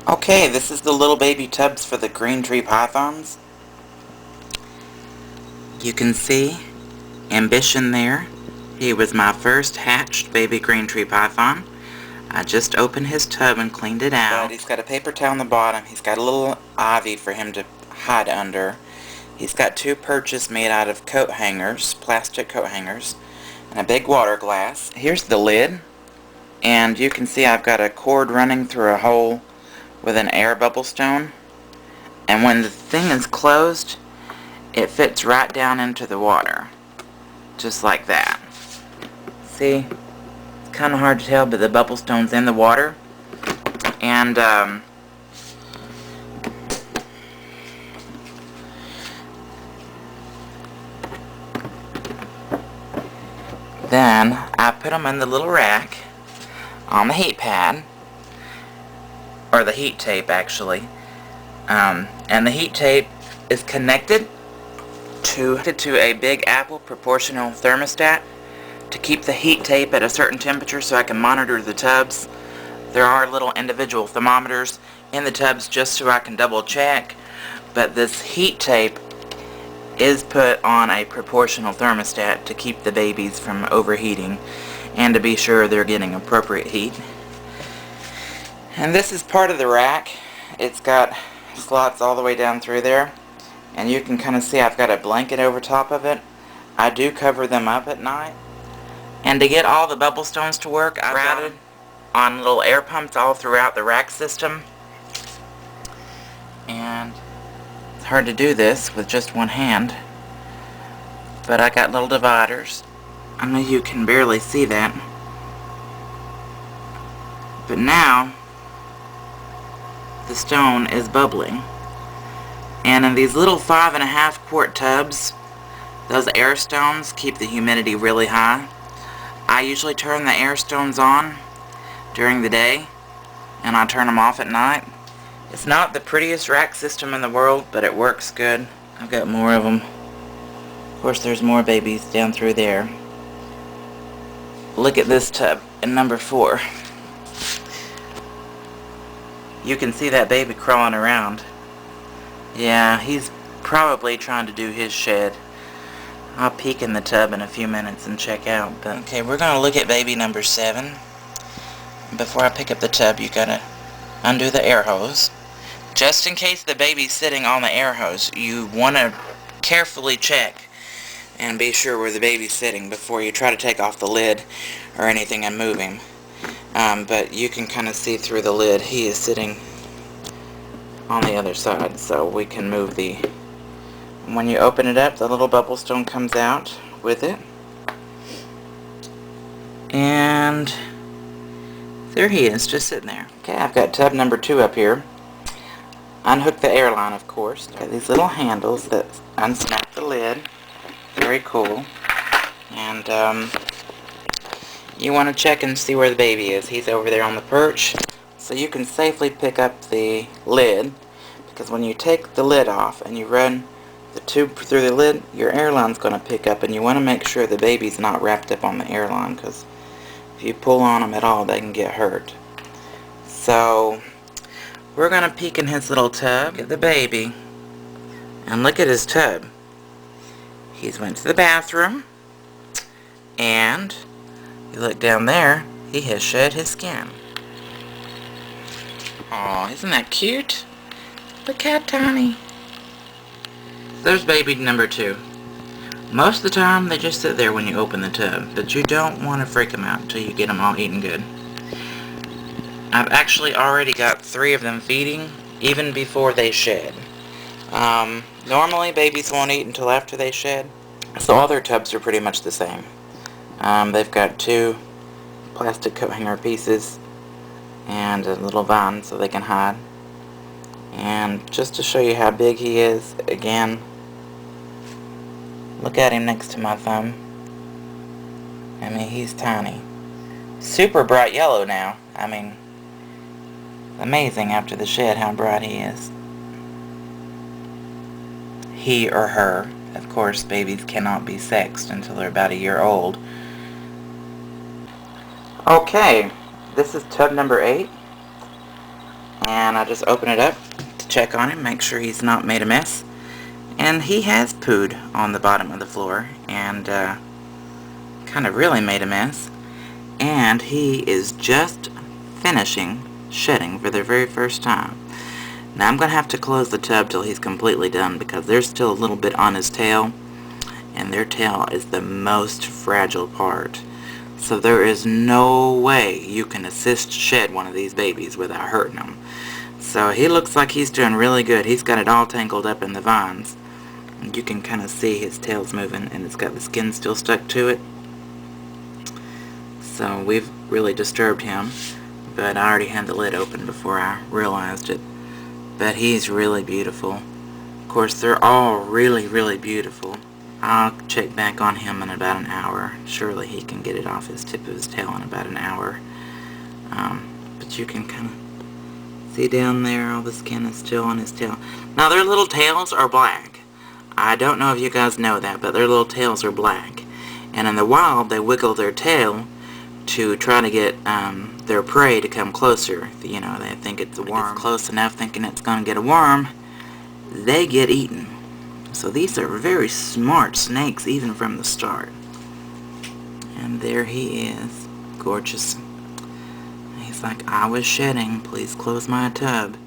Okay, this is the little baby tubs for the green tree pythons. You can see Ambition there. He was my first hatched baby green tree python. I just opened his tub and cleaned it out. But he's got a paper towel on the bottom. He's got a little ivy for him to hide under. He's got 2 perches made out of coat hangers, plastic coat hangers, and a big water glass. Here's the lid, and you can see I've got a cord running through a hole with an air bubble stone, and when the thing is closed, it fits right down into the water, just like that. See, it's kind of hard to tell, but the bubble stone's in the water, and then I put them in the little rack on the heat pad, or the heat tape actually, and the heat tape is connected to a big Apple proportional thermostat to keep the heat tape at a certain temperature so I can monitor the tubs. There are little individual thermometers in the tubs just so I can double check, but this heat tape is put on a proportional thermostat to keep the babies from overheating and to be sure they're getting appropriate heat. And this is part of the rack. It's got slots all the way down through there, and you can kind of see I've got a blanket over top of it. I do cover them up at night. And to get all the bubble stones to work, I've routed on little air pumps all throughout the rack system. And it's hard to do this with just one hand, but I got little dividers. I know you can barely see that, but now the stone is bubbling. And in these little 5.5 quart tubs, those air stones keep the humidity really high. I usually turn the air stones on during the day, and I turn them off at night. It's not the prettiest rack system in the world, but it works good. I've got more of them. Of course, there's more babies down through there. Look at this tub in number 4. You can see that baby crawling around. Yeah, he's probably trying to do his shed. I'll peek in the tub in a few minutes and check out. But okay, we're going to look at baby number 7. Before I pick up the tub, you gotta undo the air hose. Just in case the baby's sitting on the air hose, you want to carefully check and be sure where the baby's sitting before you try to take off the lid or anything and move him. But you can kind of see through the lid. He is sitting on the other side, so we can move the... When you open it up, the little bubble stone comes out with it. And there he is, just sitting there. Okay, I've got tub number 2 up here. Unhook the air line, of course. Got these little handles that unsnap the lid. Very cool. And you want to check and see where the baby is. He's over there on the perch. So you can safely pick up the lid, because when you take the lid off and you run the tube through the lid, your airline's going to pick up, and you want to make sure the baby's not wrapped up on the airline, because if you pull on them at all, they can get hurt. So we're going to peek in his little tub. Look at the baby, and look at his tub. He's went to the bathroom, and you look down there, he has shed his skin. Aw, isn't that cute? Look how tiny. There's baby number 2. Most of the time, they just sit there when you open the tub, but you don't want to freak them out until you get them all eating good. I've actually already got 3 of them feeding, even before they shed. Normally, babies won't eat until after they shed, so all their tubs are pretty much the same. They've got 2 plastic coat hanger pieces and a little vine so they can hide. And just to show you how big he is, again, look at him next to my thumb. I mean, he's tiny. Super bright yellow now. I mean, amazing after the shed how bright he is. He or her. Of course, babies cannot be sexed until they're about a year old. Okay, this is tub number 8. And I just open it up to check on him, make sure he's not made a mess. And he has pooed on the bottom of the floor and kind of really made a mess. And he is just finishing shedding for the very first time. Now I'm going to have to close the tub till he's completely done because there's still a little bit on his tail, and their tail is the most fragile part. So there is no way you can assist shed one of these babies without hurting them. So he looks like he's doing really good. He's got it all tangled up in the vines. You can kind of see his tail's moving, and it's got the skin still stuck to it. So we've really disturbed him, but I already had the lid open before I realized it. But he's really beautiful. Of course, they're all really, really beautiful. I'll check back on him in about an hour. Surely he can get it off his tip of his tail in about an hour. But you can kind of see down there, all the skin is still on his tail. Now, their little tails are black. I don't know if you guys know that, but their little tails are black. And in the wild, they wiggle their tail to try to get their prey to come closer. You know, they think it's a worm. It's close enough thinking it's going to get a worm, they get eaten. So these are very smart snakes even from the start. And there he is. Gorgeous. He's like, I was shedding. Please close my tub.